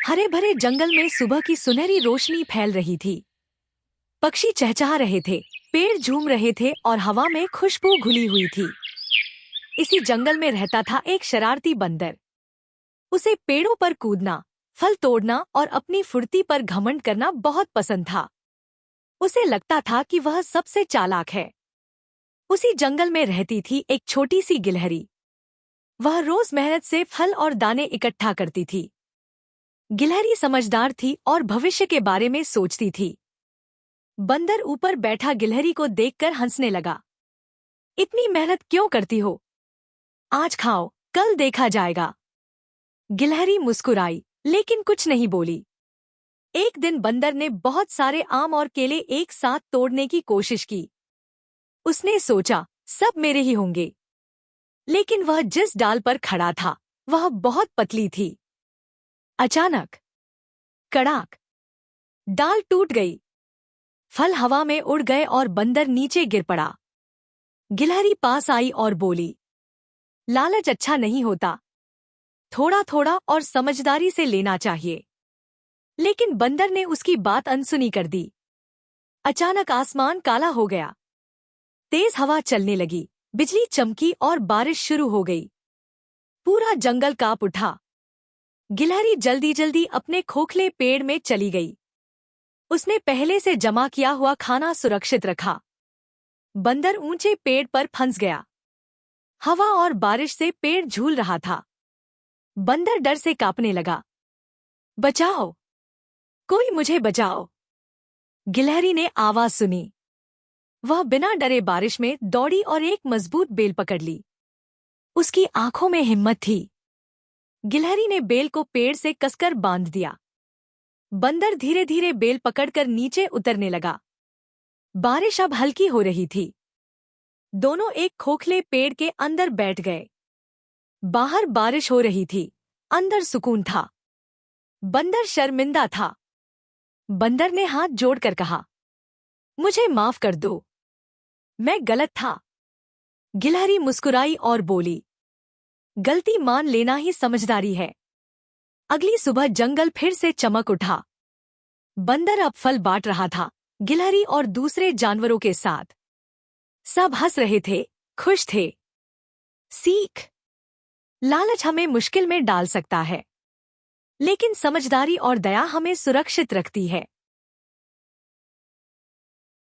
हरे भरे जंगल में सुबह की सुनहरी रोशनी फैल रही थी। पक्षी चहचहा रहे थे, पेड़ झूम रहे थे और हवा में खुशबू घुली हुई थी। इसी जंगल में रहता था एक शरारती बंदर। उसे पेड़ों पर कूदना, फल तोड़ना और अपनी फुर्ती पर घमंड करना बहुत पसंद था। उसे लगता था कि वह सबसे चालाक है। उसी जंगल में रहती थी एक छोटी सी गिलहरी। वह रोज मेहनत से फल और दाने इकट्ठा करती थी। गिलहरी समझदार थी और भविष्य के बारे में सोचती थी। बंदर ऊपर बैठा गिलहरी को देखकर हंसने लगा। इतनी मेहनत क्यों करती हो? आज खाओ, कल देखा जाएगा। गिलहरी मुस्कुराई, लेकिन कुछ नहीं बोली। एक दिन बंदर ने बहुत सारे आम और केले एक साथ तोड़ने की कोशिश की। उसने सोचा, सब मेरे ही होंगे। लेकिन वह जिस डाल पर खड़ा था, वह बहुत पतली थी। अचानक कड़ाक, डाल टूट गई। फल हवा में उड़ गए और बंदर नीचे गिर पड़ा। गिलहरी पास आई और बोली, लालच अच्छा नहीं होता। थोड़ा थोड़ा और समझदारी से लेना चाहिए। लेकिन बंदर ने उसकी बात अनसुनी कर दी। अचानक आसमान काला हो गया। तेज हवा चलने लगी, बिजली चमकी और बारिश शुरू हो गई। पूरा जंगल कांप उठा। गिलहरी जल्दी जल्दी अपने खोखले पेड़ में चली गई। उसने पहले से जमा किया हुआ खाना सुरक्षित रखा। बंदर ऊंचे पेड़ पर फंस गया। हवा और बारिश से पेड़ झूल रहा था। बंदर डर से कांपने लगा। बचाओ, कोई मुझे बचाओ। गिलहरी ने आवाज सुनी। वह बिना डरे बारिश में दौड़ी और एक मजबूत बेल पकड़ ली। उसकी आंखों में हिम्मत थी। गिलहरी ने बेल को पेड़ से कसकर बांध दिया। बंदर धीरे धीरे बेल पकड़कर नीचे उतरने लगा। बारिश अब हल्की हो रही थी। दोनों एक खोखले पेड़ के अंदर बैठ गए। बाहर बारिश हो रही थी, अंदर सुकून था। बंदर शर्मिंदा था। बंदर ने हाथ जोड़कर कहा, मुझे माफ कर दो, मैं गलत था। गिलहरी मुस्कुराई और बोली, गलती मान लेना ही समझदारी है। अगली सुबह जंगल फिर से चमक उठा। बंदर अब फल बांट रहा था, गिलहरी और दूसरे जानवरों के साथ। सब हंस रहे थे, खुश थे। सीख, लालच हमें मुश्किल में डाल सकता है, लेकिन समझदारी और दया हमें सुरक्षित रखती है।